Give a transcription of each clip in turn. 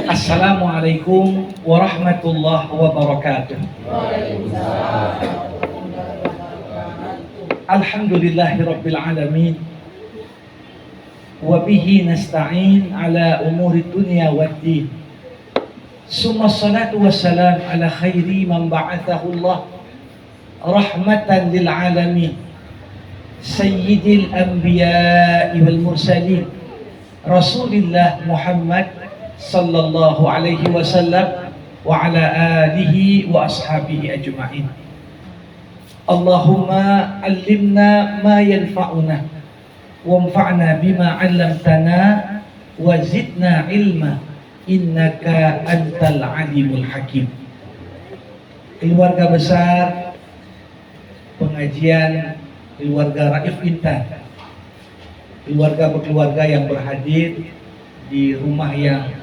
Assalamualaikum warahmatullahi wabarakatuh. Alhamdulillahirabbil alamin. Wa bihi nasta'in ala umuri dunya waddin. Summa salatu wassalam ala khairi man ba'athahu Allah rahmatan lil alamin. Sayyidil anbiya'i wal mursalin. Rasulillah Muhammad sallallahu alaihi wasallam wa ala alihi wa ashabihi ajma'in. Allahumma allimna ma yanfa'una wanfa'na bima 'allamtana wa zidna ilma innaka antal alimul hakim. Keluarga besar pengajian keluarga Raif Intan, keluarga yang berhadir di rumah yang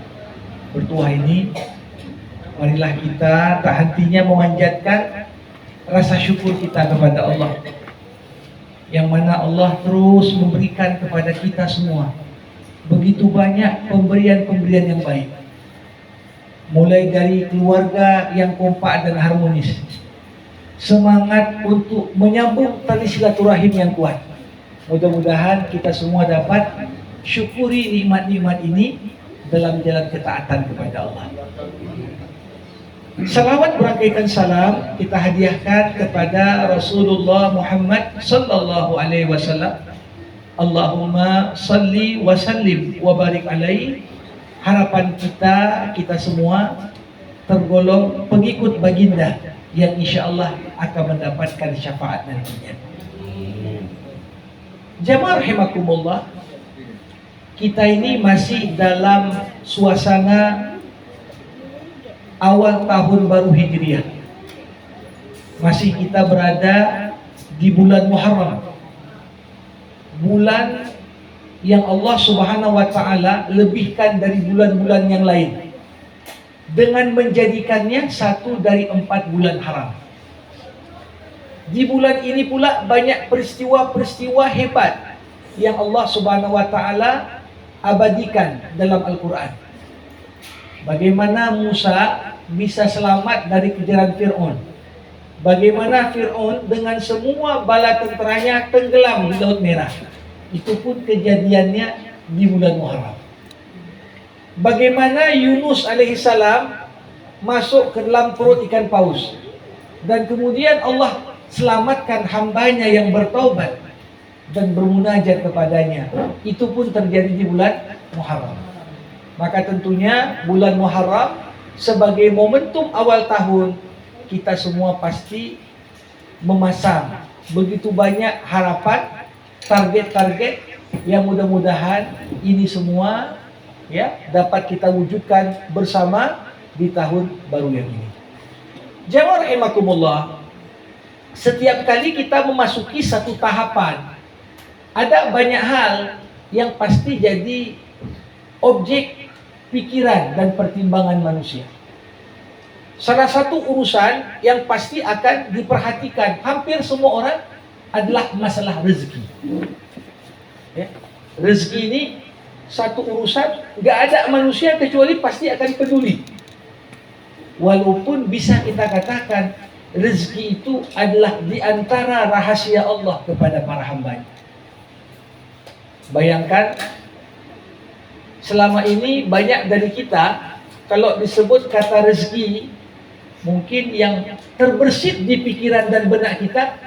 bertuah ini, marilah kita tak hentinya memanjatkan rasa syukur kita kepada Allah, yang mana Allah terus memberikan kepada kita semua begitu banyak pemberian-pemberian yang baik, mulai dari keluarga yang kompak dan harmonis, semangat untuk menyambung tali silaturahim yang kuat. Mudah-mudahan kita semua dapat syukuri nikmat-nikmat ini dalam jalan ketaatan kepada Allah. Salawat berangkaikan salam kita hadiahkan kepada Rasulullah Muhammad sallallahu alaihi wasallam. Allahumma salli wa sallim wa barik alaihi. Harapan kita semua tergolong pengikut baginda yang insyaallah akan mendapatkan syafaat nantinya. Jamaah rahimakumullah, kita ini masih dalam suasana awal tahun baru Hijriah. Masih kita berada di bulan Muharram, bulan yang Allah Subhanahu wa taala lebihkan dari bulan-bulan yang lain dengan menjadikannya satu dari 4 bulan haram. Di bulan ini pula banyak peristiwa-peristiwa hebat yang Allah Subhanahu wa taala abadikan dalam Al-Quran. Bagaimana Musa bisa selamat dari kejaran Fir'aun, bagaimana Fir'aun dengan semua bala tenteranya tenggelam di Laut Merah. Itu pun kejadiannya di bulan Muharram. Bagaimana Yunus alaihissalam masuk ke dalam perut ikan paus dan kemudian Allah selamatkan hambanya yang bertaubat dan bermunajat kepadanya. Itu pun terjadi di bulan Muharram. Maka tentunya bulan Muharram sebagai momentum awal tahun, kita semua pasti memasang begitu banyak harapan, target-target yang mudah-mudahan ini semua ya dapat kita wujudkan bersama di tahun baru yang ini. Jamaah rahimakumullah, setiap kali kita memasuki satu tahapan, ada banyak hal yang pasti jadi objek pikiran dan pertimbangan manusia. Salah satu urusan yang pasti akan diperhatikan hampir semua orang adalah masalah rezeki. Ya, rezeki ini satu urusan, gak ada manusia kecuali pasti akan peduli. Walaupun bisa kita katakan rezeki itu adalah di antara rahasia Allah kepada para hambanya. Bayangkan, selama ini banyak dari kita kalau disebut kata rezeki, mungkin yang terbersit di pikiran dan benak kita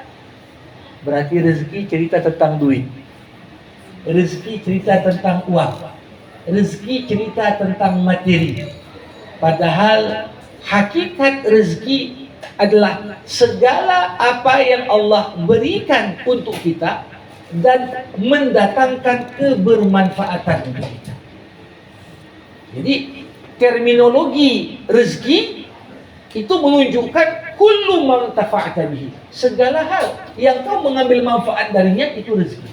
berarti rezeki cerita tentang duit, rezeki cerita tentang uang, rezeki cerita tentang materi. Padahal hakikat rezeki adalah segala apa yang Allah berikan untuk kita dan mendatangkan kebermanfaatan untuk kita. Jadi terminologi rezeki itu menunjukkan kullu man tafa'ata bihi, segala hal yang kau mengambil manfaat darinya itu rezeki.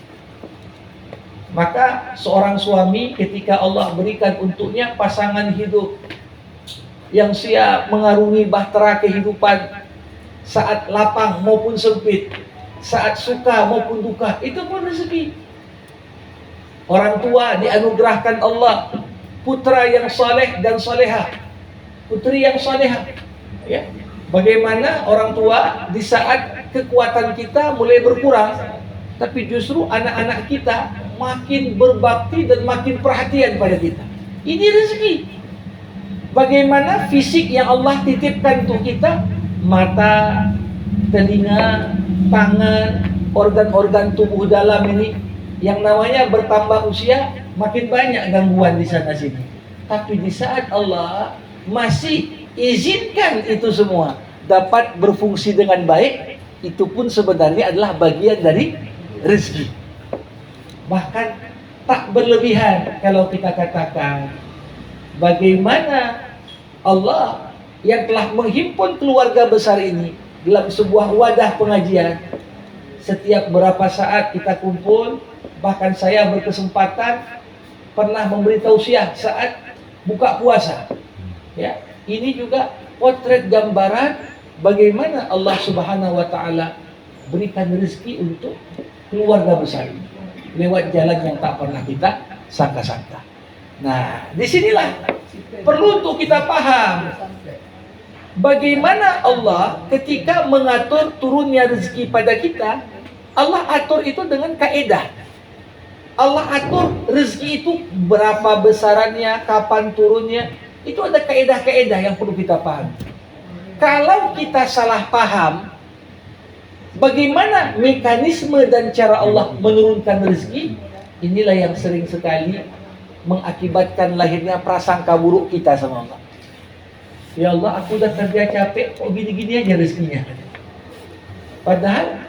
Maka seorang suami ketika Allah berikan untuknya pasangan hidup yang siap mengarungi bahtera kehidupan saat lapang maupun sempit, saat suka maupun duka, itu pun rezeki. Orang tua dianugerahkan Allah putra yang saleh dan salehah, putri yang salehah. Ya. Bagaimana orang tua di saat kekuatan kita mulai berkurang, tapi justru anak-anak kita makin berbakti dan makin perhatian pada kita. Ini rezeki. Bagaimana fisik yang Allah titipkan untuk kita, mata, telinga, tangan, organ-organ tubuh dalam ini, yang namanya bertambah usia, makin banyak gangguan di sana sini. Tapi di saat Allah masih izinkan itu semua dapat berfungsi dengan baik, itu pun sebenarnya adalah bagian dari rezeki. Bahkan tak berlebihan kalau kita katakan bagaimana Allah yang telah menghimpun keluarga besar ini dalam sebuah wadah pengajian. Setiap berapa saat kita kumpul, bahkan saya berkesempatan pernah memberi tausiah saat buka puasa. Ya, ini juga potret gambaran bagaimana Allah Subhanahu wa taala berikan rezeki untuk keluarga besar ini lewat jalan yang tak pernah kita sangka-sangka. Nah, disinilah perlu untuk kita paham bagaimana Allah ketika mengatur turunnya rezeki pada kita. Allah atur itu dengan kaedah. Allah atur rezeki itu berapa besarannya, kapan turunnya. Itu ada kaedah-kaedah yang perlu kita paham. Kalau kita salah paham bagaimana mekanisme dan cara Allah menurunkan rezeki, inilah yang sering sekali mengakibatkan lahirnya prasangka buruk kita sama Allah. Ya Allah, aku udah kerja capek, kok gini-gini aja rezekinya. Padahal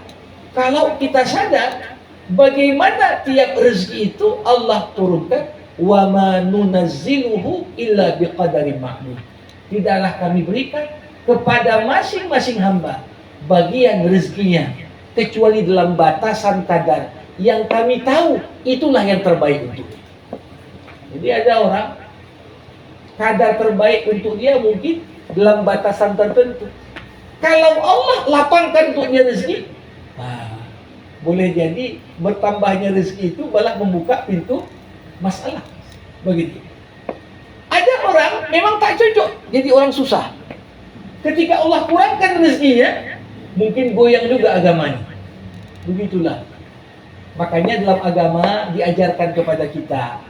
kalau kita sadar bagaimana tiap rezeki itu Allah turunkan, wa ma nunazziluhu illa biqadarin ma'lum. Tidaklah kami berikan kepada masing-masing hamba bagian rezekinya kecuali dalam batasan kadar yang kami tahu, itulah yang terbaik untuk dia. Jadi ada orang kadar terbaik untuk dia mungkin dalam batasan tertentu. Kalau Allah lapangkan untuk dia rezeki, boleh jadi bertambahnya rezeki itu malah membuka pintu masalah. Begitu. Ada orang memang tak cocok jadi orang susah. Ketika Allah kurangkan rezekinya, mungkin goyang juga agamanya. Begitulah. Makanya dalam agama diajarkan kepada kita,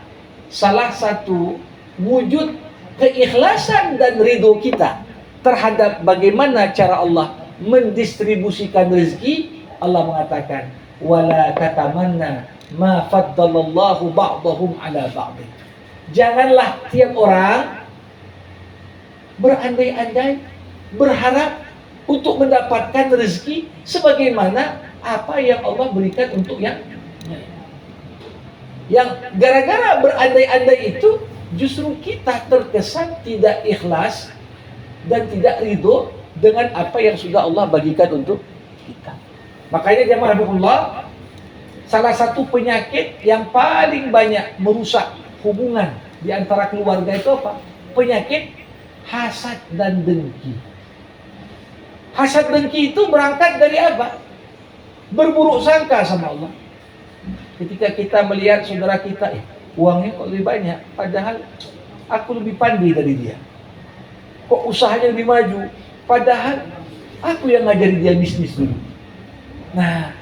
salah satu wujud keikhlasan dan ridho kita terhadap bagaimana cara Allah mendistribusikan rezeki, Allah mengatakan, wala tatamanna ma faddalallahu ba'dahum ala ba'd. Janganlah tiap orang berandai-andai berharap untuk mendapatkan rezeki sebagaimana apa yang Allah berikan untuk yang gara-gara berandai-andai itu justru kita terkesan tidak ikhlas dan tidak ridho dengan apa yang sudah Allah bagikan untuk kita. Makanya jemaah rahimahullah, salah satu penyakit yang paling banyak merusak hubungan di antara keluarga itu apa? Penyakit hasad dan dengki. Hasad dengki itu berangkat dari apa? Berburuk sangka sama Allah. Ketika kita melihat saudara kita, uangnya kok lebih banyak, padahal aku lebih pandai dari dia. Kok usahanya lebih maju, padahal aku yang ngajari dia bisnis dulu. Nah,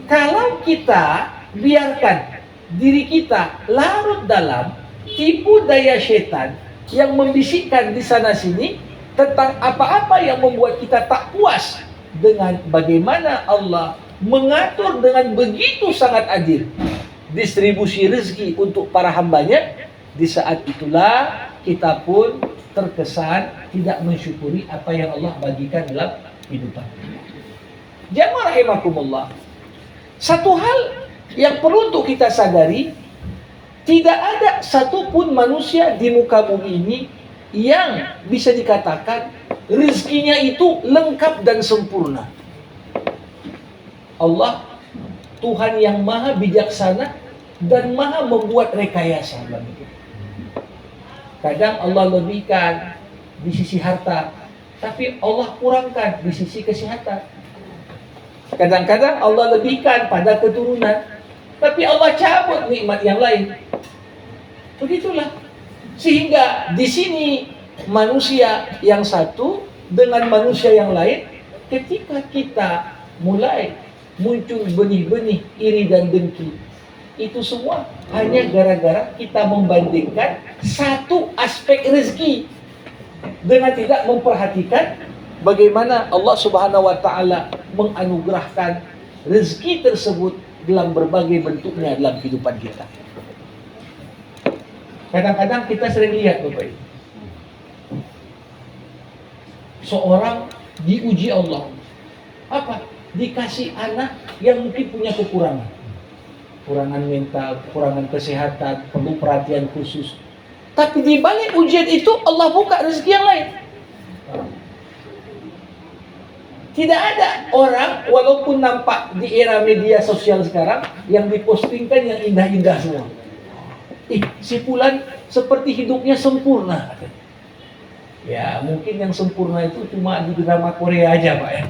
kalau kita biarkan diri kita larut dalam tipu daya setan yang membisikkan di sana sini tentang apa-apa yang membuat kita tak puas dengan bagaimana Allah mengatur dengan begitu sangat adil distribusi rezeki untuk para hambanya, di saat itulah kita pun terkesan tidak mensyukuri apa yang Allah bagikan dalam kehidupan. Jamaah rahimakumullah, satu hal yang perlu untuk kita sadari, tidak ada satupun manusia di muka bumi ini yang bisa dikatakan rezekinya itu lengkap dan sempurna. Allah Tuhan yang maha bijaksana dan maha membuat rekayasa. Kadang Allah lebihkan di sisi harta, tapi Allah kurangkan di sisi kesehatan. Kadang-kadang Allah lebihkan pada keturunan, tapi Allah cabut nikmat yang lain. Begitulah. Sehingga di sini manusia yang satu dengan manusia yang lain, ketika kita mulai muncul benih-benih iri dan dengki, itu semua hanya gara-gara kita membandingkan satu aspek rezeki dengan tidak memperhatikan bagaimana Allah Subhanahu wa taala menganugerahkan rezeki tersebut dalam berbagai bentuknya dalam kehidupan kita. Kadang-kadang kita sering lihat Bapak Ibu, seorang diuji Allah, apa? Dikasih anak yang mungkin punya kekurangan mental, kekurangan kesehatan, perlu perhatian khusus. Tapi di balik ujian itu Allah buka rezeki yang lain. Tidak ada orang, walaupun nampak di era media sosial sekarang, yang dipostingkan yang indah-indah semua. Si Fulan seperti hidupnya sempurna. Ya, mungkin yang sempurna itu cuma di drama Korea aja, Pak ya.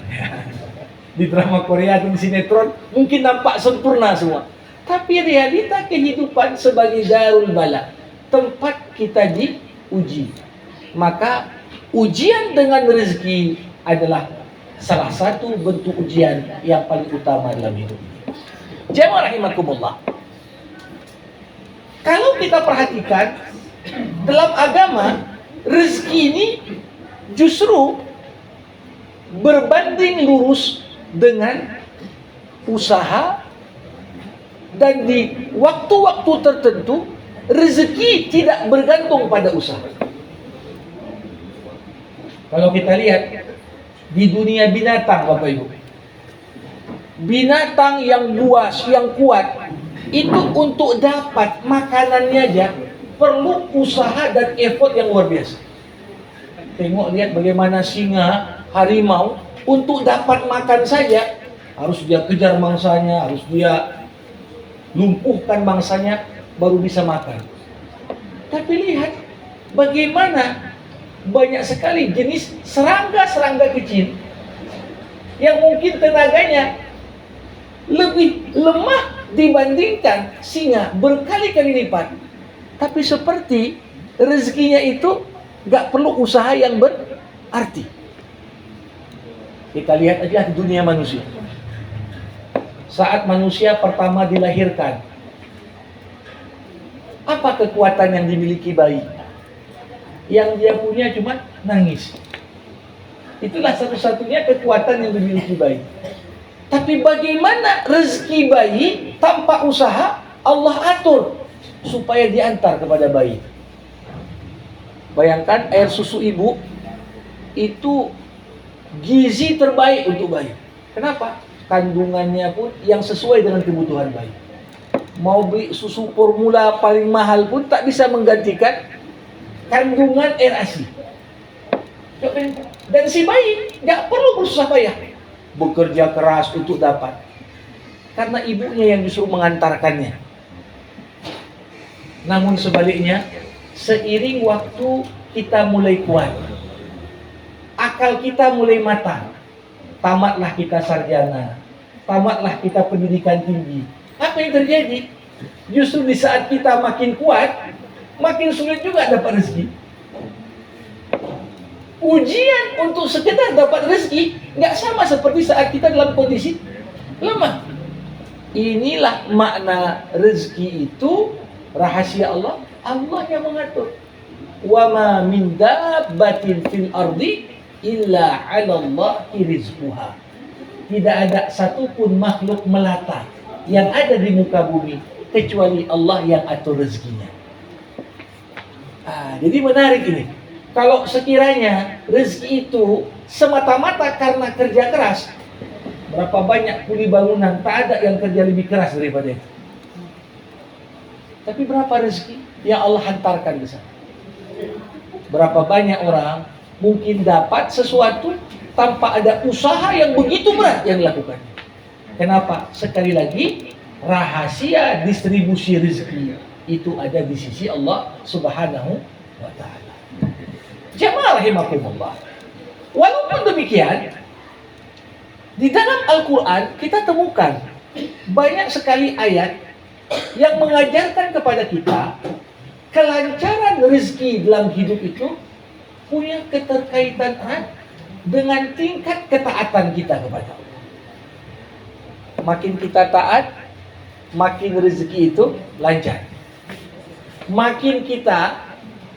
Di drama Korea atau di sinetron mungkin nampak sempurna semua. Tapi realita kehidupan sebagai darul bala, tempat kita diuji. Maka ujian dengan rezeki adalah salah satu bentuk ujian yang paling utama dalam hidup. Jemaah rahimakumullah. Kalau kita perhatikan dalam agama, rezeki ini justru berbanding lurus dengan usaha, dan di waktu-waktu tertentu rezeki tidak bergantung pada usaha. Kalau kita lihat di dunia binatang Bapak Ibu, binatang yang luas, yang kuat, itu untuk dapat makanannya aja perlu usaha dan effort yang luar biasa. Tengok lihat bagaimana singa, harimau, untuk dapat makan saja harus dia kejar mangsanya, harus dia lumpuhkan mangsanya baru bisa makan. Tapi lihat bagaimana banyak sekali jenis serangga-serangga kecil yang mungkin tenaganya lebih lemah dibandingkan singa berkali-kali lipat. Tapi seperti rezekinya itu gak perlu usaha yang berarti. Kita lihat aja di dunia manusia. Saat manusia pertama dilahirkan, apa kekuatan yang dimiliki bayi? Yang dia punya cuma nangis. Itulah satu-satunya kekuatan yang dimiliki bayi. Tapi bagaimana rezeki bayi tanpa usaha Allah atur supaya diantar kepada bayi. Bayangkan air susu ibu itu gizi terbaik untuk bayi. Kenapa? Kandungannya pun yang sesuai dengan kebutuhan bayi. Mau beli susu formula paling mahal pun tak bisa menggantikan kandungan air ASI. Dan si bayi gak perlu bersusah payah bekerja keras untuk dapat, karena ibunya yang justru mengantarkannya. Namun sebaliknya, seiring waktu kita mulai kuat, akal kita mulai matang, tamatlah kita sarjana, tamatlah kita pendidikan tinggi. Apa yang terjadi? Justru di saat kita makin kuat, makin sulit juga dapat rezeki. Ujian untuk sekedar dapat rezeki nggak sama seperti saat kita dalam kondisi lemah. Inilah makna rezeki itu, rahasia Allah, Allah yang mengatur. Wa ma min dabbatin fil ardi illa 'ala Allahi rizquha. Tidak ada satupun makhluk melata yang ada di muka bumi kecuali Allah yang atur rezekinya. Jadi menarik ini. Kalau sekiranya rezeki itu semata-mata karena kerja keras, berapa banyak kuli bangunan tak ada yang kerja lebih keras daripada itu. Tapi berapa rezeki yang Allah hantarkan ke sana? Berapa banyak orang mungkin dapat sesuatu tanpa ada usaha yang begitu berat yang dilakukan. Kenapa? Sekali lagi, rahasia distribusi rezeki itu ada di sisi Allah Subhanahu wa ta'ala. Jemaah rahimakumullah. Walaupun demikian, di dalam Al-Quran kita temukan banyak sekali ayat yang mengajarkan kepada kita kelancaran rezeki dalam hidup itu punya keterkaitan erat dengan tingkat ketaatan kita kepada Allah. Makin kita taat, makin rezeki itu lancar. Makin kita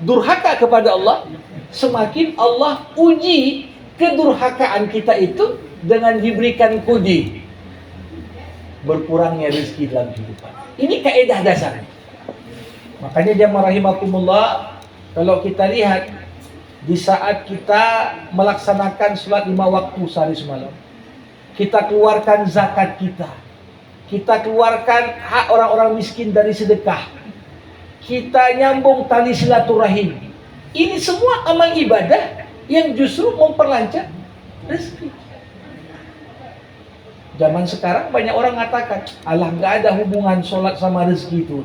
durhaka kepada Allah, semakin Allah uji kedurhakaan kita itu dengan diberikan kode berkurangnya rezeki dalam kehidupan. Ini kaidah dasarnya. Makanya jamaah rahimakumullah, kalau kita lihat di saat kita melaksanakan sholat 5 waktu sehari semalam, kita keluarkan zakat kita keluarkan hak orang-orang miskin dari sedekah, kita nyambung tali silaturahim. Ini semua amal ibadah yang justru memperlancar rezeki. Zaman sekarang banyak orang mengatakan, alah nggak ada hubungan sholat sama rezeki itu.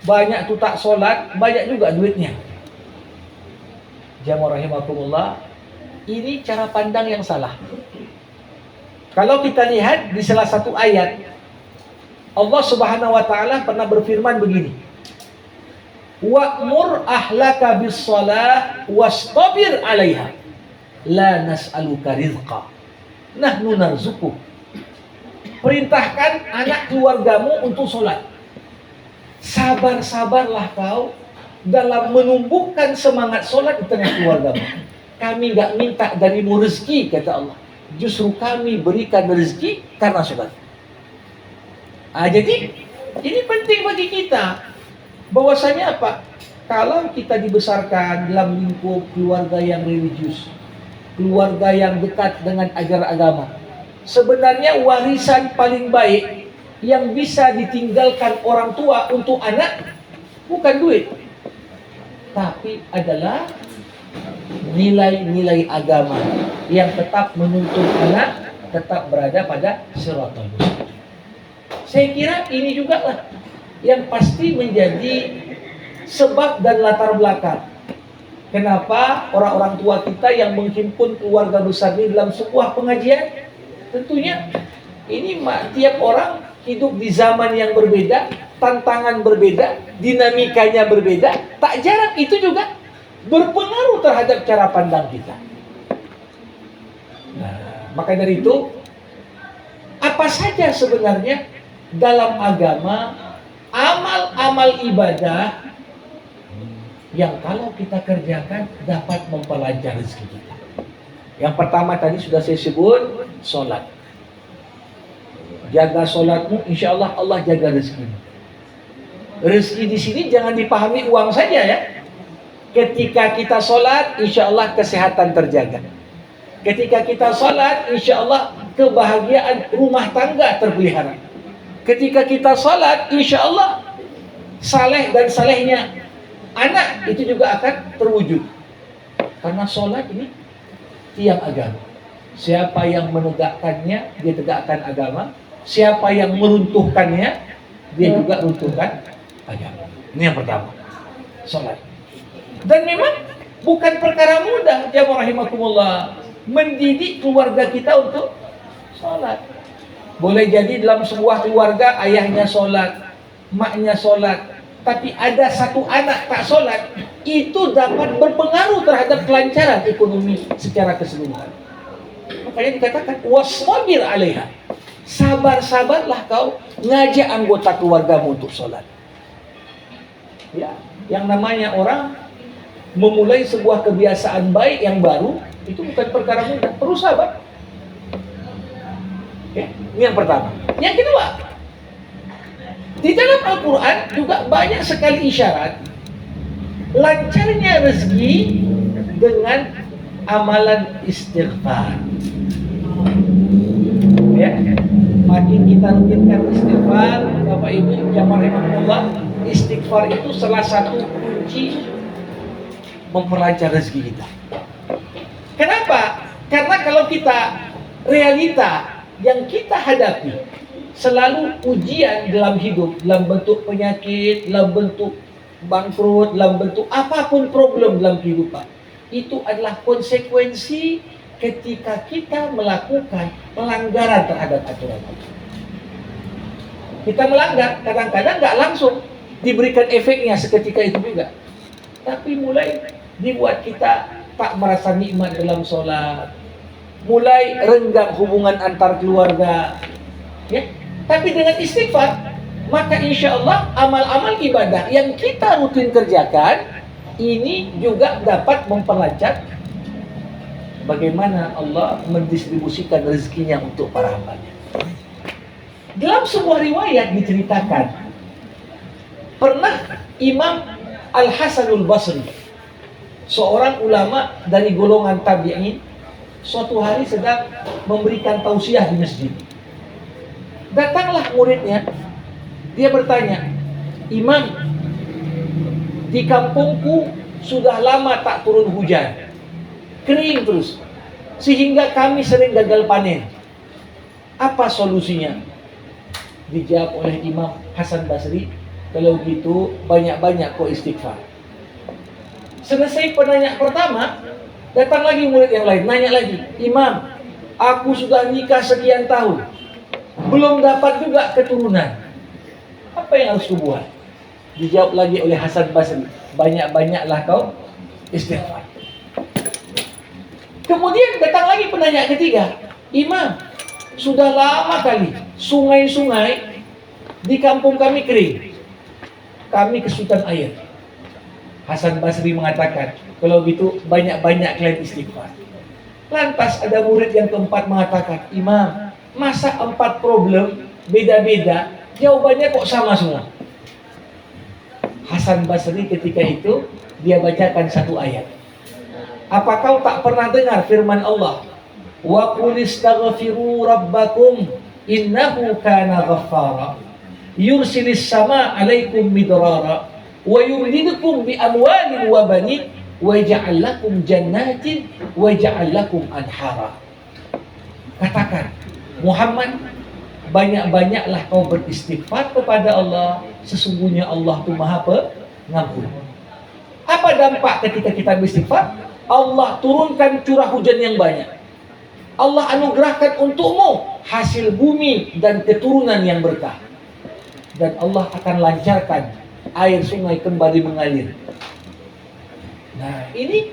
Banyak tuh tak sholat, banyak juga duitnya. Jamaah rahimakumullah, ini cara pandang yang salah. Kalau kita lihat di salah satu ayat, Allah Subhanahu wa taala pernah berfirman begini. Wa'mur ahlaka bis-shalah wastabir 'alaiha. La nas'aluka rizqa. Nahnu narzuquk. Perintahkan anak keluargamu untuk sholat. Sabar-sabarlah kau dalam menumbuhkan semangat sholat di tengah keluargamu. Kami gak minta darimu rezeki, kata Allah. Justru kami berikan rezeki karena sholat. Jadi ini penting bagi kita. Bahwasanya apa? Kalau kita dibesarkan dalam lingkup keluarga yang religius, keluarga yang dekat dengan ajaran agama, sebenarnya warisan paling baik yang bisa ditinggalkan orang tua untuk anak bukan duit, tapi adalah nilai-nilai agama yang tetap menuntun anak tetap berada pada siratal mustaqim. Saya kira ini juga lah yang pasti menjadi sebab dan latar belakang kenapa orang-orang tua kita yang menghimpun keluarga besar ini dalam sebuah pengajian. Tentunya ini tiap orang hidup di zaman yang berbeda, tantangan berbeda, dinamikanya berbeda. Tak jarang itu juga berpengaruh terhadap cara pandang kita. Nah, maka dari itu, apa saja sebenarnya dalam agama amal-amal ibadah yang kalau kita kerjakan dapat memperlancar rezeki kita. Yang pertama tadi sudah saya sebut, sholat. Jaga sholatmu, insya Allah Allah jaga rezeki. Rezeki di sini jangan dipahami uang saja ya. Ketika kita sholat, insya Allah kesehatan terjaga. Ketika kita sholat, insya Allah kebahagiaan rumah tangga terpelihara. Ketika kita sholat, insya Allah saleh dan salehnya anak itu juga akan terwujud. Karena sholat ini tiang agama. Siapa yang menegakkannya, dia tegakkan agama. Siapa yang meruntuhkannya, dia juga runtuhkan agama. Ini yang pertama, sholat. Dan memang bukan perkara mudah, jamaah rahimakumullah, mendidik keluarga kita untuk sholat. Boleh jadi dalam sebuah keluarga ayahnya sholat, maknya sholat, tapi ada satu anak tak sholat, itu dapat berpengaruh terhadap kelancaran ekonomi secara keseluruhan. Makanya dikatakan wastabir 'alaiha. Sabar-sabarlah kau ngajak anggota keluargamu untuk sholat. Ya, yang namanya orang memulai sebuah kebiasaan baik yang baru itu bukan perkara mudah, perlu sabar. Ya, ini yang pertama. Yang kedua, di dalam Al-Quran juga banyak sekali isyarat lancarnya rezeki dengan amalan istighfar. Ya, makin kita rutinkan istighfar, Bapak Ibu jamaah rahimakumullah, istighfar itu salah satu kunci memperlancar rezeki kita. Kenapa? Karena kalau kita realita yang kita hadapi selalu ujian dalam hidup, dalam bentuk penyakit, dalam bentuk bangkrut, dalam bentuk apapun problem dalam kehidupan, itu adalah konsekuensi ketika kita melakukan pelanggaran terhadap aturan Allah. Kita melanggar, kadang-kadang nggak langsung, diberikan efeknya seketika itu juga. Tapi mulai dibuat kita tak merasa nikmat dalam sholat, mulai renggang hubungan antar keluarga, ya. Tapi dengan istighfar, maka insya Allah amal-amal ibadah yang kita rutin kerjakan ini juga dapat memperlancar bagaimana Allah mendistribusikan rezekinya untuk para hambanya. Dalam sebuah riwayat diceritakan, pernah Imam Al-Hasanul Basri, seorang ulama dari golongan tabi'in, suatu hari sedang memberikan tausiah di masjid. Datanglah muridnya, dia bertanya, "Imam, di kampungku sudah lama tak turun hujan, kering terus, sehingga kami sering gagal panen. Apa solusinya?" Dijawab oleh Imam Hasan Basri, "Kalau gitu banyak-banyak kau istighfar." Selesai penanya pertama, datang lagi murid yang lain, nanya lagi, "Imam, aku sudah nikah sekian tahun, belum dapat juga keturunan. Apa yang harus kubuat?" Dijawab lagi oleh Hasan Basri, "Banyak-banyaklah kau istighfar." Kemudian datang lagi penanya ketiga, "Imam, sudah lama kali sungai-sungai di kampung kami kering. Kami kesulitan air." Hasan Basri mengatakan, "Kalau gitu banyak-banyak kalian istighfar." Lantas ada murid yang keempat mengatakan, "Imam, masa 4 problem beda-beda, jawabannya kok sama semua?" Hasan Basri ketika itu dia bacakan satu ayat. "Apa kau tak pernah dengar firman Allah? Wa qul istaghfiru rabbakum innahu kana ghaffara yursilis sama 'alaikum midrara wa yumdidukum bi amwalin wa banin wa yaj'al lakum jannatin wa yaj'al lakum anhara." Katakan, Muhammad, banyak-banyaklah kau beristighfar kepada Allah, sesungguhnya Allah itu Maha Pengampun. Apa dampak ketika kita beristighfar? Allah turunkan curah hujan yang banyak. Allah anugerahkan untukmu hasil bumi dan keturunan yang berkah. Dan Allah akan lancarkan air sungai kembali mengalir. Nah, ini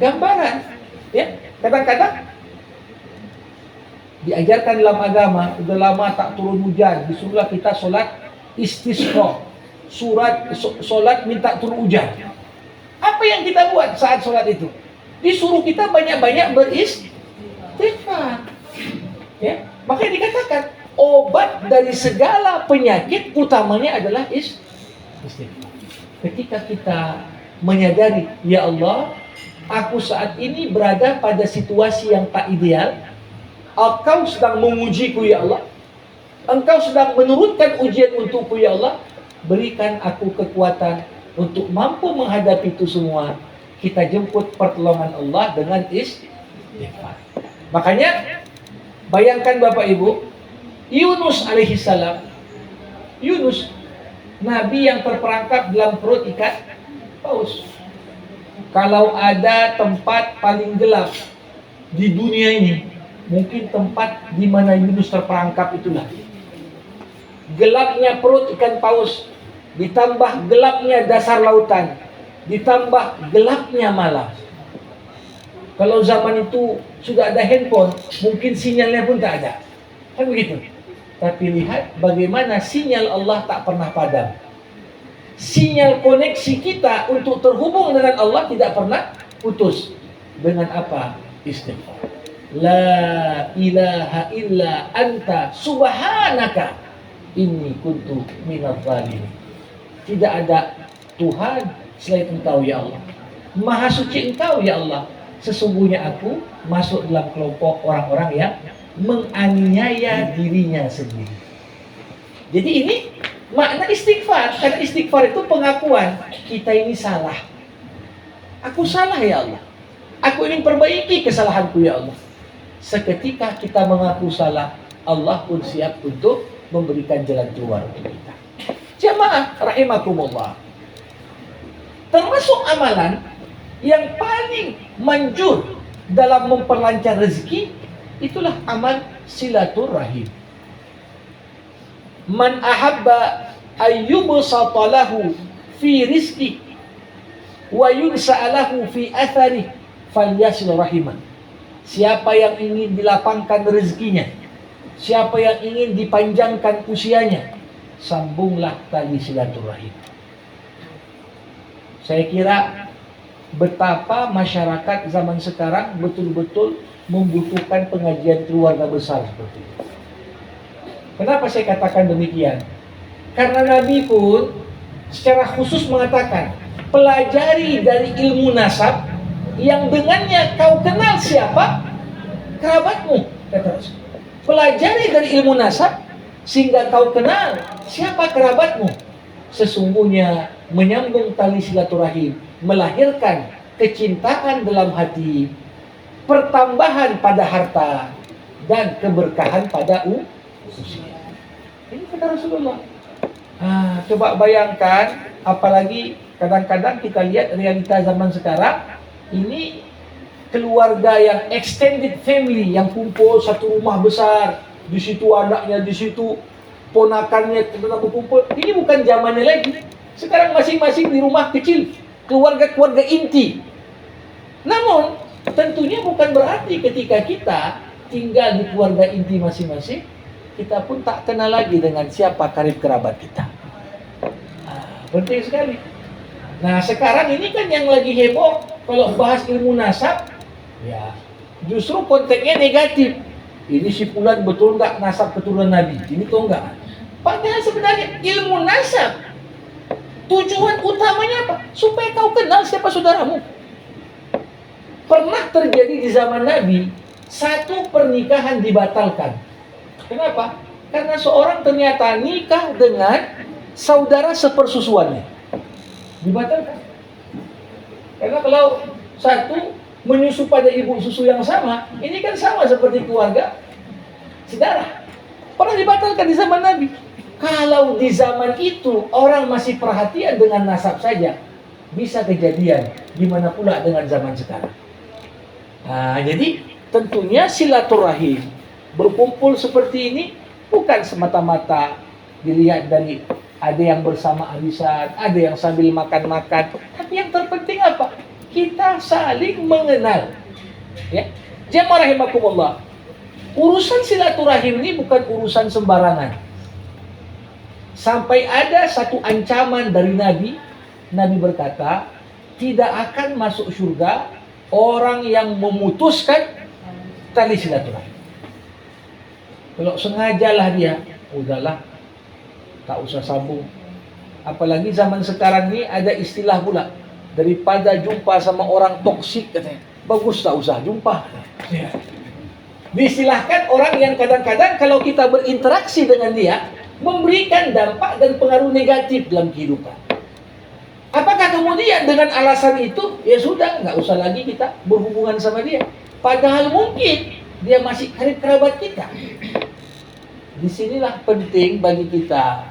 gambaran, ya. Kadang-kadang diajarkan dalam agama, udah lama tak turun hujan, disuruhlah kita sholat istisqa, sholat minta turun hujan. Apa yang kita buat saat sholat itu? Disuruh kita banyak-banyak beristighfar, ya. Makanya dikatakan obat dari segala penyakit utamanya adalah istighfar. Ketika kita menyadari, ya Allah, aku saat ini berada pada situasi yang tak ideal, Engkau sedang mengujiku ya Allah, Engkau sedang menurunkan ujian untukku ya Allah, berikan aku kekuatan untuk mampu menghadapi itu semua. Kita jemput pertolongan Allah dengan istighfar. Makanya bayangkan Bapak Ibu, Yunus alaihissalam, Yunus, Nabi yang terperangkap dalam perut ikan paus. Kalau ada tempat paling gelap di dunia ini, mungkin tempat di mana Yunus terperangkap itulah. Gelapnya perut ikan paus, ditambah gelapnya dasar lautan, ditambah gelapnya malam. Kalau zaman itu sudah ada handphone, mungkin sinyalnya pun tak ada. Kan begitu. Tapi lihat bagaimana sinyal Allah tak pernah padam. Sinyal koneksi kita untuk terhubung dengan Allah tidak pernah putus. Dengan apa? Istighfar. La ilaha illa anta subhanaka inni kuntu minadh dhalimin. Tidak ada Tuhan selain Engkau ya Allah. Maha suci Engkau ya Allah. Sesungguhnya aku masuk dalam kelompok orang-orang yang menganiaya dirinya sendiri. Jadi ini makna istighfar. Karena istighfar itu pengakuan kita ini salah. Aku salah ya Allah. Aku ingin perbaiki kesalahanku ya Allah. Seketika kita mengaku salah, Allah pun siap untuk memberikan jalan keluar untuk kita. Jamaah rahimakumullah. Termasuk amalan yang paling manjur dalam memperlancar rezeki, itulah amal silaturahim. Man ahabba ayyubsatalahu fi rizqi wa yunsa'alahu fi athari falyasil rahimah. Siapa yang ingin dilapangkan rezekinya, siapa yang ingin dipanjangkan usianya, sambunglah tali silaturahim. Saya kira betapa masyarakat zaman sekarang betul-betul membutuhkan pengajian keluarga besar seperti itu. Kenapa saya katakan demikian? Karena Nabi pun secara khusus mengatakan, pelajari dari ilmu nasab yang dengannya kau kenal siapa kerabatmu, kata Rasul. Pelajari dari ilmu nasab sehingga kau kenal siapa kerabatmu. Sesungguhnya menyambung tali silaturahim melahirkan kecintaan dalam hati, pertambahan pada harta, dan keberkahan pada usia. Ini kata Rasulullah. Coba bayangkan, apalagi kadang-kadang kita lihat realita zaman sekarang, ini keluarga yang extended family yang kumpul satu rumah besar, di situ anaknya, di situ ponakannya tetap berkumpul. Ini bukan zamannya lagi. Sekarang masing-masing di rumah kecil, keluarga-keluarga inti. Namun tentunya bukan berarti ketika kita tinggal di keluarga inti masing-masing, kita pun tak kenal lagi dengan siapa karib kerabat kita. Penting sekali. Nah sekarang ini kan yang lagi heboh kalau bahas ilmu nasab, ya justru konteksnya negatif. Ini si fulan betul nggak nasab keturunan Nabi? Ini tuh enggak. Padahal sebenarnya ilmu nasab tujuan utamanya apa? Supaya kau kenal siapa saudaramu. Pernah terjadi di zaman Nabi, satu pernikahan dibatalkan. Kenapa? Karena seorang ternyata nikah dengan saudara sepersusuannya. Dibatalkan. Karena kalau satu menyusu pada ibu susu yang sama, ini kan sama seperti keluarga saudara. Pernah dibatalkan di zaman Nabi. Kalau di zaman itu orang masih perhatian dengan nasab saja, bisa kejadian. Gimana pula dengan zaman sekarang? Nah, jadi tentunya silaturahim berkumpul seperti ini bukan semata-mata dilihat dari ada yang bersama arisan, ada yang sambil makan-makan. Tapi yang terpenting apa? Kita saling mengenal. Ya, jemaah rahimakumullah. Urusan silaturahim ini bukan urusan sembarangan. Sampai ada satu ancaman dari Nabi. Nabi berkata, tidak akan masuk surga orang yang memutuskan tali silaturahim. Kalau sengajalah dia, udahlah, tak usah sambung. Apalagi zaman sekarang ini ada istilah pula, daripada jumpa sama orang toksik katanya, bagus tak usah jumpa. Ya. Disilahkan orang yang kadang-kadang kalau kita berinteraksi dengan dia memberikan dampak dan pengaruh negatif dalam kehidupan. Apakah kemudian dengan alasan itu ya sudah nggak usah lagi kita berhubungan sama dia? Padahal mungkin dia masih karib kerabat kita. Disinilah penting bagi kita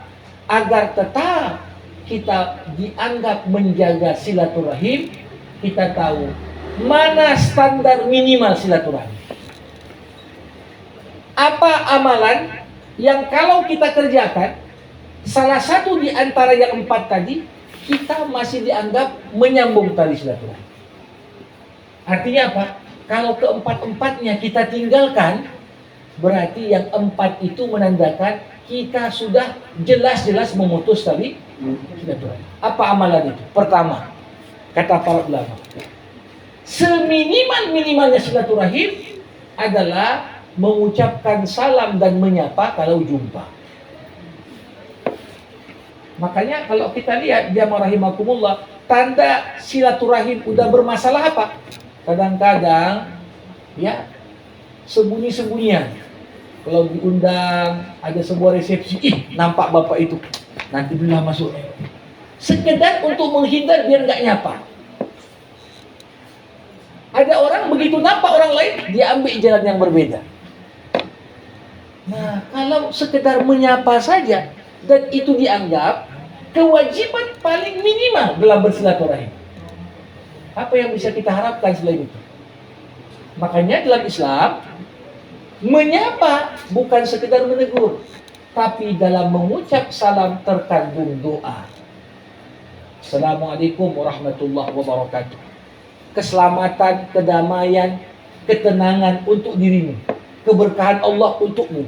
agar tetap kita dianggap menjaga silaturahim. Kita tahu mana standar minimal silaturahim. Apa amalan yang kalau kita kerjakan salah satu di antara yang 4 tadi, kita masih dianggap menyambung tali silaturahim. Artinya apa? Kalau keempat-empatnya kita tinggalkan, berarti yang 4 itu menandakan kita sudah jelas-jelas memutus tali silaturahim. Apa amalan itu? Pertama, kata para ulama, seminimal-minimalnya silaturahim adalah mengucapkan salam dan menyapa kalau jumpa. Makanya kalau kita lihat jamaah rahimakumullah, tanda silaturahim udah bermasalah apa? Kadang-kadang ya sembunyi-sembunyian. Kalau diundang ada sebuah resepsi, nampak bapak itu, nanti bila masuk. Sekedar untuk menghindar biar nggak nyapa. Ada orang begitu nampak orang lain, dia ambil jalan yang berbeda. Nah, kalau sekedar menyapa saja dan itu dianggap kewajiban paling minimal dalam bersilaturahim, apa yang bisa kita harapkan selain itu? Makanya dalam Islam menyapa bukan sekedar menegur, tapi dalam mengucap salam terkandung doa. Assalamualaikum warahmatullahi wabarakatuh. Keselamatan, kedamaian, ketenangan untuk dirimu. Keberkahan Allah untukmu.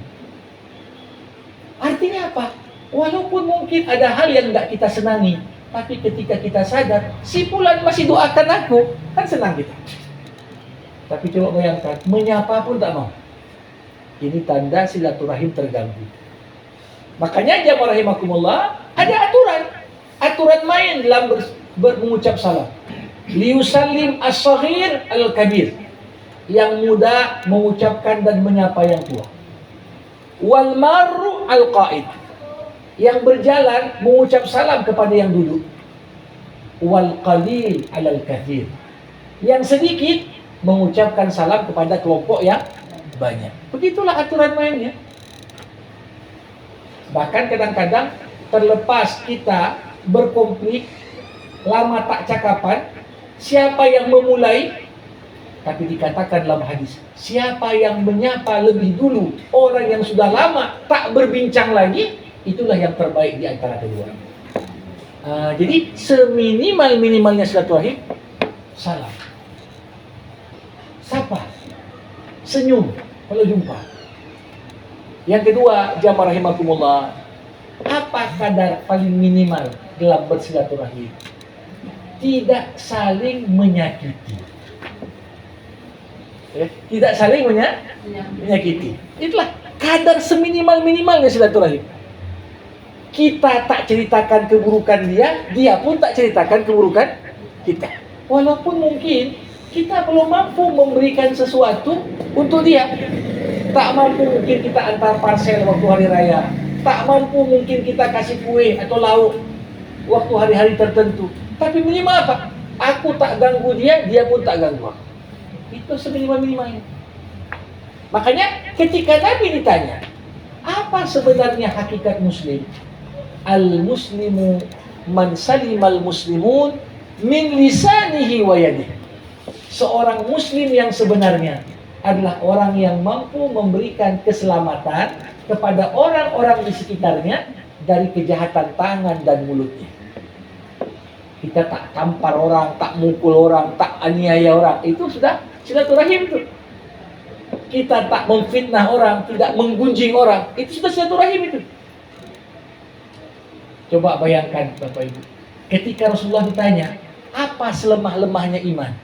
Artinya apa? Walaupun mungkin ada hal yang tidak kita senangi, tapi ketika kita sadar, si fulan masih doakan aku, kan senang kita. Tapi coba bayangkan, menyapa pun tak mau. Ini tanda silaturahim terganggu. Makanya jamaah rahimakumullah, ada aturan main dalam mengucap salam. Liusallim as-saghir al-kabir. Yang muda mengucapkan dan menyapa yang tua. Wal marru al-qa'id. Yang berjalan mengucap salam kepada yang duduk. Wal qalil alal kathir. Yang sedikit mengucapkan salam kepada kelompok yang banyak. Begitulah aturan mainnya. Bahkan kadang-kadang terlepas kita berkonflik, lama tak cakapan, siapa yang memulai? Tapi dikatakan dalam hadis, siapa yang menyapa lebih dulu orang yang sudah lama tak berbincang lagi, itulah yang terbaik di antara kedua. Jadi seminimal-minimalnya silaturahim, salam, sapa, senyum kalau jumpa. Yang kedua, jamaah rahimakumullah, apa kadar paling minimal dalam bersilaturahim? Tidak saling menyakiti. Tidak saling menyakiti. Itulah kadar seminimal-minimalnya silaturahim. Kita tak ceritakan keburukan dia, dia pun tak ceritakan keburukan kita. Walaupun mungkin kita belum mampu memberikan sesuatu untuk dia. Tak mampu mungkin kita antar parcel waktu hari raya. Tak mampu mungkin kita kasih kue atau lauk waktu hari-hari tertentu. Tapi minimal apa? Aku tak ganggu dia, dia pun tak ganggu aku. Itu seminimal-minimalnya. Makanya ketika Nabi ditanya, apa sebenarnya hakikat muslim? Al-muslimu man salimal muslimun min lisanihi wa yadihi. Seorang muslim yang sebenarnya adalah orang yang mampu memberikan keselamatan kepada orang-orang di sekitarnya dari kejahatan tangan dan mulutnya. Kita tak tampar orang, tak mukul orang, tak aniaya orang. Itu sudah silaturahim itu. Kita tak memfitnah orang, tidak menggunjing orang. Itu sudah silaturahim itu. Coba bayangkan Bapak Ibu. Ketika Rasulullah ditanya, apa selemah-lemahnya iman?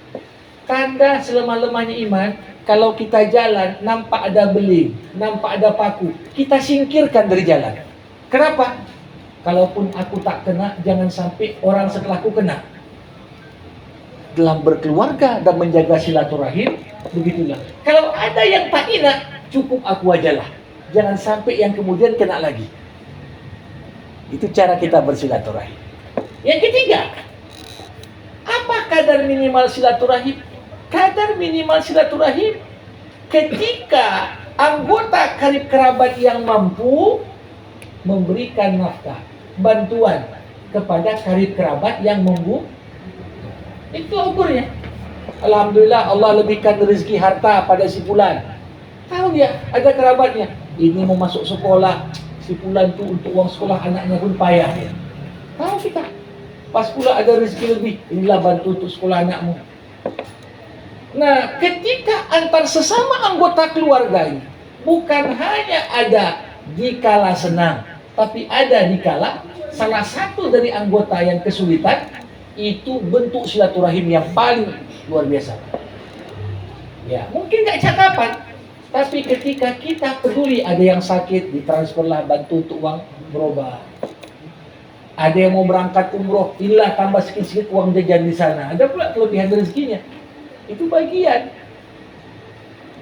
Tanda selemah-lemahnya iman, kalau kita jalan, nampak ada beling, nampak ada paku, kita singkirkan dari jalan. Kenapa? Kalaupun aku tak kena, jangan sampai orang setelahku kena. Dalam berkeluarga dan menjaga silaturahim, begitulah. Kalau ada yang tak kena, cukup aku ajalah. Jangan sampai yang kemudian kena lagi. Itu cara kita bersilaturahim. Yang ketiga, apa kadar minimal silaturahim? Kadar minimal silaturahim ketika anggota karib kerabat yang mampu memberikan nafkah, bantuan kepada karib kerabat yang membutuhkan. Itu ukurnya. Alhamdulillah Allah lebihkan rezeki harta pada si fulan. Tahu dia ada kerabatnya, ini mau masuk sekolah, si fulan tu untuk uang sekolah anaknya pun payah. Tahu kita. Pas pula ada rezeki lebih, inilah bantu untuk sekolah anakmu. Nah, ketika antar sesama anggota keluarga ini bukan hanya ada dikala senang, tapi ada dikala salah satu dari anggota yang kesulitan, itu bentuk silaturahim yang paling luar biasa. Ya, mungkin gak cakapan, tapi ketika kita peduli, ada yang sakit, ditransferlah bantu untuk uang berobat. Ada yang mau berangkat umroh, inilah tambah sedikit-sedikit uang jajan di sana. Ada pula kelebihan rezekinya. Itu bagian.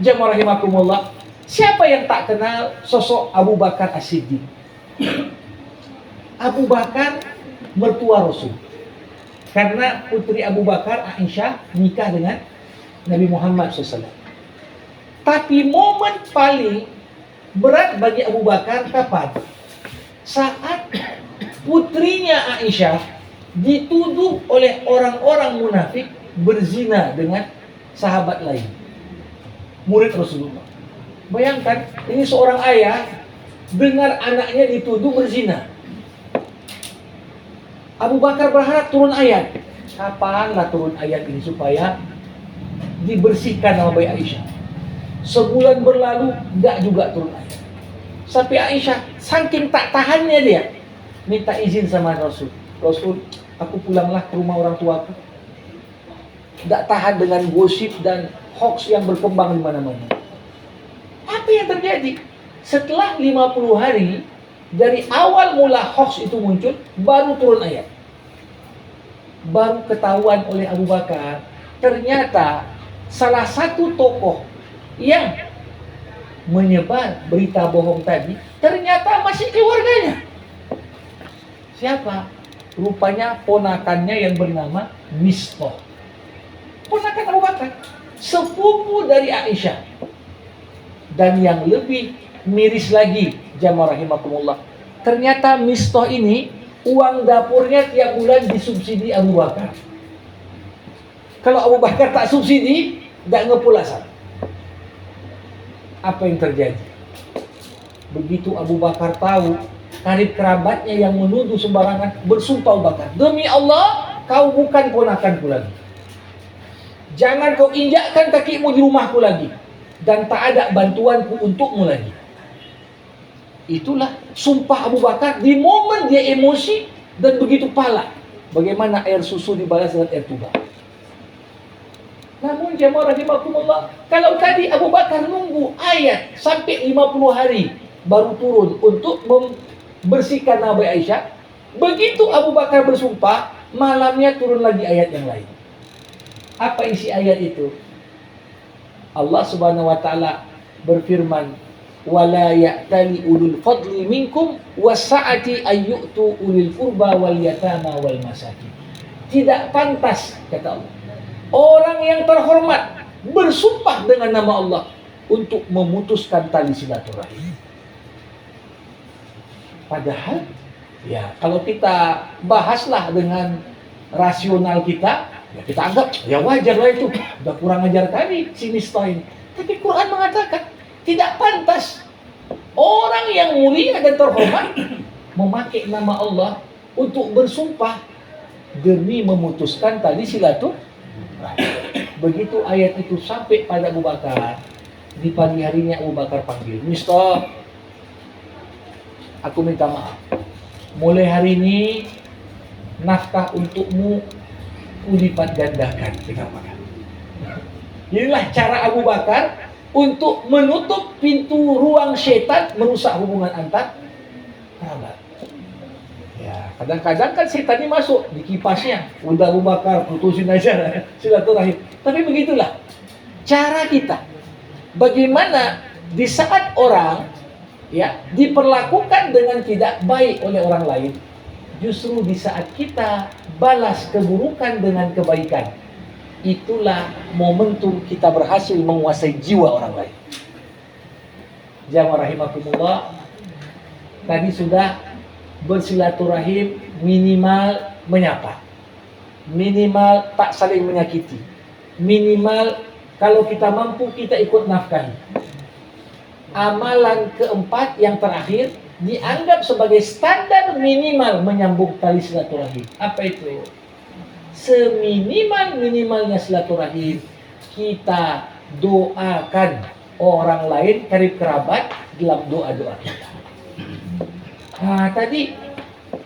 Jamaah rahimakumullah. Siapa yang tak kenal sosok Abu Bakar As-Siddiq? Abu Bakar mertua Rasul. Karena putri Abu Bakar, Aisyah, nikah dengan Nabi Muhammad SAW. Tapi momen paling berat bagi Abu Bakar kapan? Saat putrinya Aisyah dituduh oleh orang-orang munafik berzina dengan sahabat lain, murid Rasulullah. Bayangkan, ini seorang ayah dengar anaknya dituduh berzina. Abu Bakar berharap turun ayat. Kapanlah turun ayat ini supaya dibersihkan nama baik Aisyah. Sebulan berlalu, enggak juga turun ayat. Sampai Aisyah, saking tak tahannya dia, minta izin sama Rasul. Rasul, aku pulanglah ke rumah orang tuaku. Enggak tahan dengan gosip dan hoax yang berkembang di mana-mana. Apa yang terjadi? Setelah 50 hari, dari awal mula hoax itu muncul, baru turun ayat. Baru ketahuan oleh Abu Bakar, ternyata salah satu tokoh yang menyebar berita bohong tadi, ternyata masih keluarganya. Siapa? Rupanya ponakannya yang bernama Mistah. Ponakan Abu Bakar, sepupu dari Aisyah. Dan yang lebih miris lagi, jamaah rahimakumullah, ternyata Mistah ini uang dapurnya tiap bulan disubsidi Abu Bakar. Kalau Abu Bakar tak subsidi, nggak ngepulasan. Apa yang terjadi? Begitu Abu Bakar tahu, karib kerabatnya yang menuduh sembarangan bersumpah Abu Bakar, demi Allah, kau bukan ponakanku lagi. Jangan kau injakkan kakimu di rumahku lagi. Dan tak ada bantuanku untukmu lagi. Itulah sumpah Abu Bakar di momen dia emosi dan begitu pala. Bagaimana air susu dibalas dengan air tuba. Namun jamaah rahimakumullah, kalau tadi Abu Bakar nunggu ayat sampai 50 hari baru turun untuk membersihkan Nabi Aisyah, begitu Abu Bakar bersumpah, malamnya turun lagi ayat yang lain. Apa isi ayat itu? Allah Subhanahu wa taala berfirman, "Wala ya'tali ulul fadli minkum wasa'ati ayyutu ulil qurba wal yatama wal masakin." Tidak pantas, kata Allah, orang yang terhormat bersumpah dengan nama Allah untuk memutuskan tali silaturahim. Padahal, ya kalau kita bahaslah dengan rasional kita, ya kita anggap ya wajar lah itu, udah kurang ajar tadi si Mistah ini. Tapi Quran mengatakan tidak pantas orang yang mulia dan terhormat memakai nama Allah untuk bersumpah demi memutuskan tali silaturahim. Begitu ayat itu sampai pada Abu Bakar, di pagi harinya Abu Bakar panggil, Mistah, aku minta maaf. Mulai hari ini nafkah untukmu kulipat gandakan. Inilah cara Abu Bakar untuk menutup pintu ruang setan merusak hubungan antar kerabat. Ya, kadang-kadang kan setan ini masuk di kipasnya. Udah Abu Bakar putusin aja silaturahim. Tapi begitulah cara kita. Bagaimana di saat orang ya diperlakukan dengan tidak baik oleh orang lain, justru di saat kita balas keburukan dengan kebaikan, itulah momentum kita berhasil menguasai jiwa orang lain. Jamaah rahimakumullah, tadi sudah bersilaturahim minimal menyapa, minimal tak saling menyakiti, minimal kalau kita mampu kita ikut nafkahi. Amalan keempat yang terakhir dianggap sebagai standar minimal menyambung tali silaturahim. Apa itu? Seminimal-minimalnya silaturahim, kita doakan orang lain, karib kerabat dalam doa-doa kita. Nah, tadi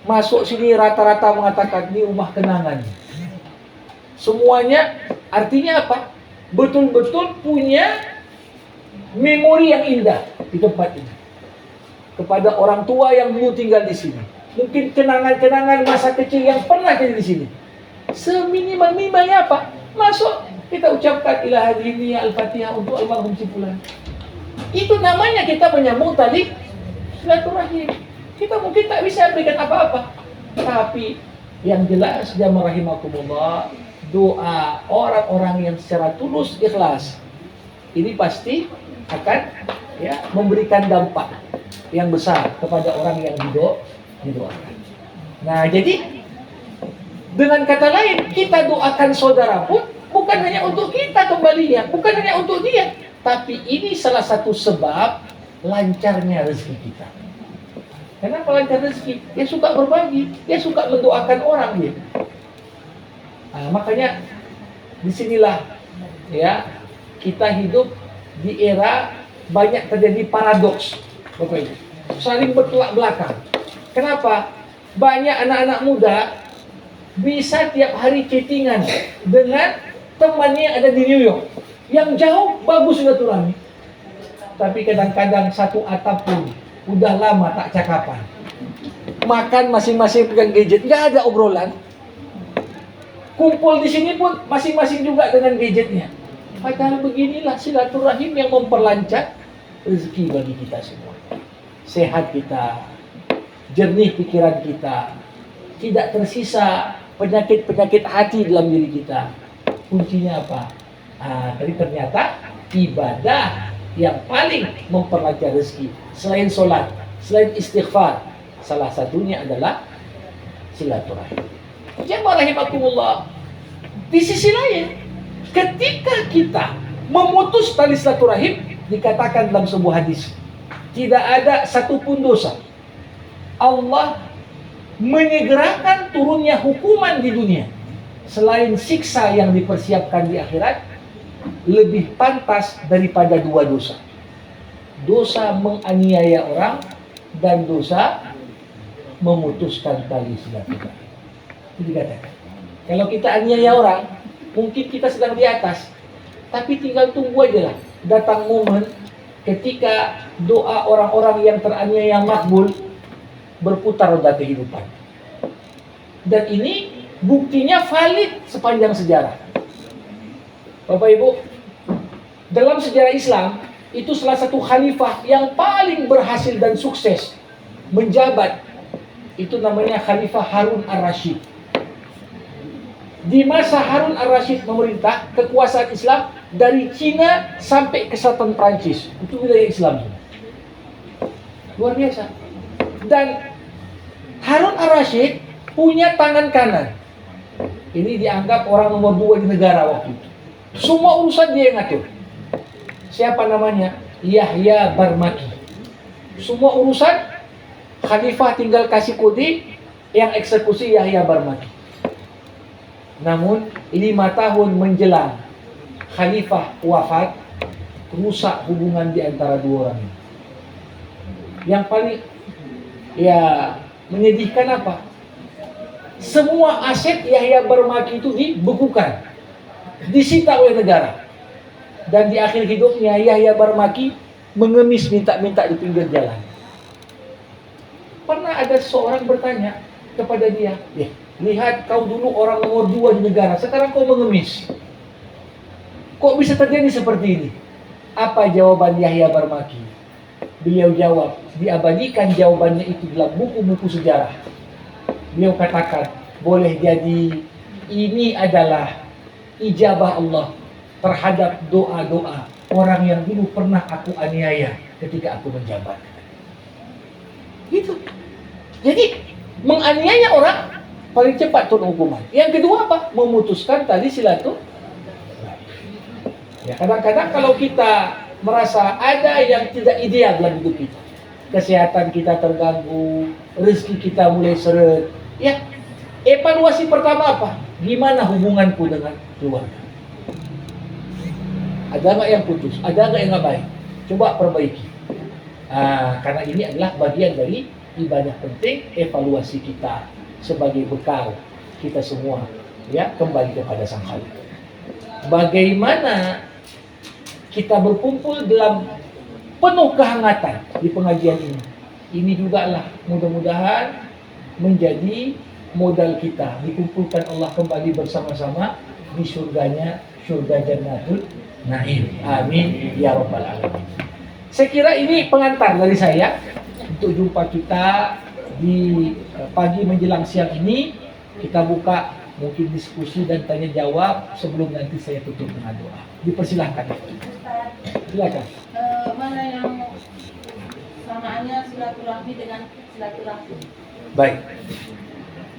masuk sini rata-rata mengatakan ini rumah kenangan. Semuanya artinya apa? Betul-betul punya memori yang indah di tempat ini. Kepada orang tua yang dulu tinggal di sini. Mungkin kenangan-kenangan masa kecil yang pernah jadi di sini. Seminimal-minimalnya apa? Masuk, kita ucapkan ila hadhihi al-fatihah untuk almarhum si fulan. Itu namanya kita menyambung tali silaturahim. Kita mungkin tak bisa berikan apa-apa, tapi yang jelas jamaah rahimakumullah, doa orang-orang yang secara tulus ikhlas ini pasti akan ya memberikan dampak yang besar kepada orang yang didoakan. Nah, jadi dengan kata lain, kita doakan saudara pun bukan hanya untuk kita kembalinya, bukan hanya untuk dia, tapi ini salah satu sebab lancarnya rezeki kita. Kenapa lancar rezeki? Dia suka berbagi, dia suka mendoakan orang dia. Makanya disinilah ya kita hidup di era banyak terjadi paradoks, Bapak Ibu. Saling bertolak belakang. Kenapa? Banyak anak-anak muda bisa tiap hari chattingan dengan temannya yang ada di New York. Yang jauh bagus silaturahmi. Tapi kadang-kadang satu atap pun udah lama tak cakapan. Makan masing-masing pegang gadget, nggak ada obrolan. Kumpul di sini pun masing-masing juga dengan gadgetnya. Padahal beginilah silaturahim yang memperlancar rezeki bagi kita semua. Sehat kita, jernih pikiran kita, tidak tersisa penyakit-penyakit hati dalam diri kita. Kuncinya apa? Tadi ternyata ibadah yang paling memperlancar rezeki selain sholat, selain istighfar, salah satunya adalah silaturahim. Jemaah rahimakumullah. Di sisi lain, ketika kita memutus tali silaturahim, dikatakan dalam sebuah hadis, tidak ada satupun dosa Allah menyegerakan turunnya hukuman di dunia selain siksa yang dipersiapkan di akhirat lebih pantas daripada dua dosa. Dosa menganiaya orang dan dosa memutuskan tali silaturahim. Itu dikatakan. Kalau kita aniaya orang, mungkin kita sedang di atas, tapi tinggal tunggu aja lah. Datang momen ketika doa orang-orang yang teraniaya makbul, berputar roda kehidupan. Dan ini buktinya valid sepanjang sejarah. Bapak Ibu, dalam sejarah Islam, itu salah satu khalifah yang paling berhasil dan sukses menjabat. Itu namanya Khalifah Harun Ar-Rasyid. Di masa Harun Ar-Rasyid memerintah, kekuasaan Islam dari Cina sampai ke selatan Prancis. Itu wilayah Islam. Luar biasa. Dan Harun Ar-Rasyid punya tangan kanan. Ini dianggap orang nomor 2 di negara waktu itu. Semua urusan dia yang ngatur. Siapa namanya? Yahya Barmaki. Semua urusan khalifah tinggal kasih kode, yang eksekusi Yahya Barmaki. Namun 5 tahun menjelang khalifah wafat, rusak hubungan di antara dua orang ini. Yang paling menyedihkan apa? Semua aset Yahya Barmaki itu dibekukan, disita oleh negara. Dan di akhir hidupnya Yahya Barmaki mengemis minta-minta di pinggir jalan. Pernah ada seorang bertanya kepada dia, lihat kau dulu orang nomor 2 di negara, sekarang kau mengemis. Kok bisa terjadi seperti ini? Apa jawaban Yahya Barmaki? Beliau jawab, diabadikan jawabannya itu dalam buku-buku sejarah. Beliau katakan, boleh jadi ini adalah ijabah Allah terhadap doa-doa orang yang dulu pernah aku aniaya ketika aku menjabat. Gitu. Jadi menganiaya orang paling cepat turun hukuman. Yang kedua apa? Memutuskan tali silaturahim. Ya, kadang-kadang kalau kita merasa ada yang tidak ideal dalam hidup kita, kesehatan kita terganggu, rezeki kita mulai seret, ya evaluasi pertama apa? Gimana hubunganku dengan keluarga? Ada nggak yang putus? Ada nggak yang nggak baik? Coba perbaiki. Karena ini adalah bagian dari ibadah penting, evaluasi kita sebagai bekal kita semua, ya, kembali kepada Sang Khalik. Bagaimana kita berkumpul dalam penuh kehangatan di pengajian ini. Ini juga lah mudah-mudahan menjadi modal kita, dikumpulkan Allah kembali bersama-sama di surganya, surga Jannatul Naim. Amin ya rabbal alamin. Saya kira ini pengantar dari saya untuk jumpa kita di pagi menjelang siang ini. Kita buka mungkin diskusi dan tanya jawab sebelum nanti saya tutup dengan doa. Dipersilahkan. Silakan. Mana yang samaannya silaturahmi dengan silaturahmi? Baik.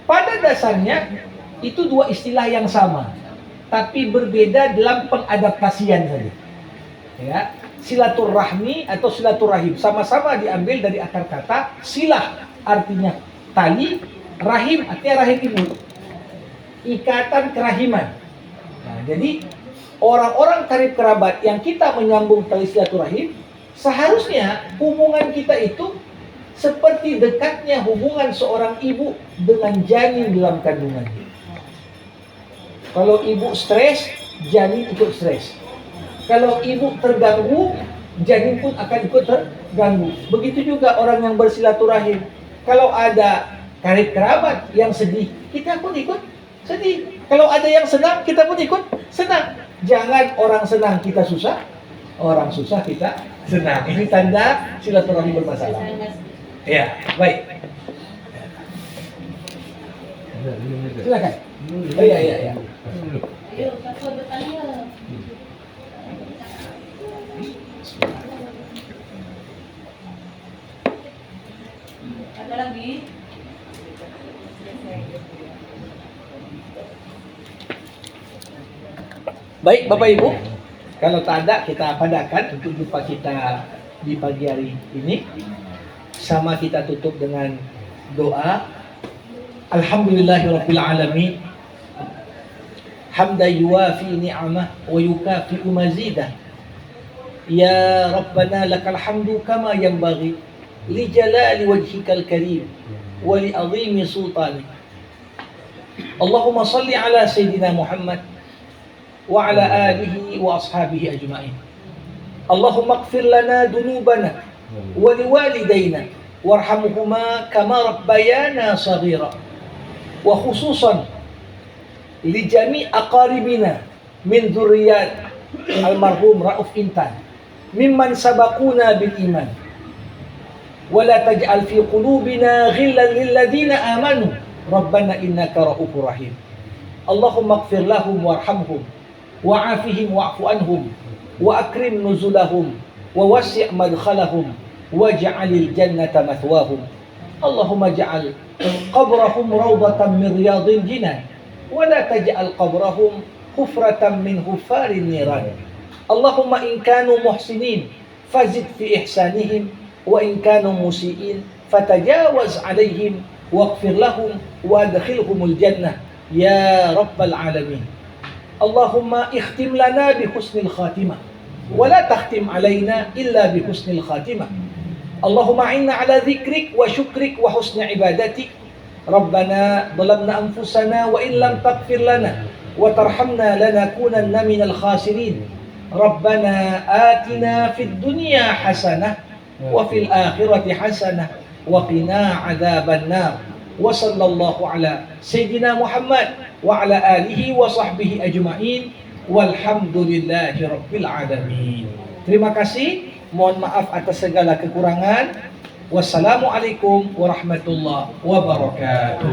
Pada dasarnya itu dua istilah yang sama, tapi berbeda dalam pengadaptasian saja. Ya, silaturahmi atau silaturahim. Sama-sama diambil dari akar kata silah, artinya tali, rahim artinya rahim ibu. Ikatan kerahiman. Nah, jadi orang-orang karib kerabat yang kita menyambung tali silaturahim, seharusnya hubungan kita itu seperti dekatnya hubungan seorang ibu dengan janin dalam kandungannya. Kalau ibu stres, janin ikut stres. Kalau ibu terganggu, janin pun akan ikut terganggu. Begitu juga orang yang bersilaturahim. Kalau ada karib kerabat yang sedih, kita pun ikut sedih. Kalau ada yang senang, kita pun ikut senang. Jangan orang senang kita susah, orang susah kita senang. Ini tanda silaturahmi bermasalah. Ya, baik. Silakan. Oh iya, iya, iya. Ayo, Kak, bertanya. Ada lagi? Baik Bapak Ibu, kalau tak ada kita padakan untuk jumpa kita di pagi hari ini. Sama kita tutup dengan doa. Alhamdulillahirabbil alamin. Hamdan yuwafi ni'amah wa yukafi'u mazidah. Ya Rabbana lakal hamdu kama yanbaghi li jalali wajhikal karim wa li azimi sultanik. Allahumma salli ala sayyidina Muhammad wa ala alihi wa ashabihi ajma'in. Allahumma ighfir lana dunubana wa liwalidayna warhamhuma kama rabbayana saghira. Wa khususan li jami' aqaribina min dzurriyyat almarhum Rauf Intan mimman sabaquna bil iman. Wa la taj'al fi qulubina ghillan lil ladzina amanu rabbana innaka raufur rahim. Allahumma ighfir lahum warhamhum wa'afihim wa'fu anhum wa akrim nuzulahum wa wasi' madkhalahum waj'alil jannata mathwahum. Allahumma ja'al qabrahum rawdatan min riyadil jinan wa la taj'al qabrahum hufratan min hufarin niran. Allahumma in kanu muhsinin fazid fi ihsanihim wa in kanu musiin fatajawaz alaihim waghfir lahum wa adkhilhumul jannah ya rabbal alamin. Allahumma ikhtim lana bi husnil khatimah wa la takhtim alaina illa bi husnil khatimah. Allahumma inna ala dzikrik wa syukrik wa husni ibadatik. Rabbana dhalamna anfusana wa in lam taghfir lana wa tarhamna lanakunanna minal khasirin. Rabbana atina fid dunya hasanah wa fil akhirati hasanah wa qina adzaban nar. Wa sallallahu ala sayyidina Muhammad wa ala alihi wa sahbihi ajma'in walhamdulillahi rabbil alamin. Terima kasih. Mohon maaf atas segala kekurangan. Wassalamualaikum warahmatullahi wabarakatuh.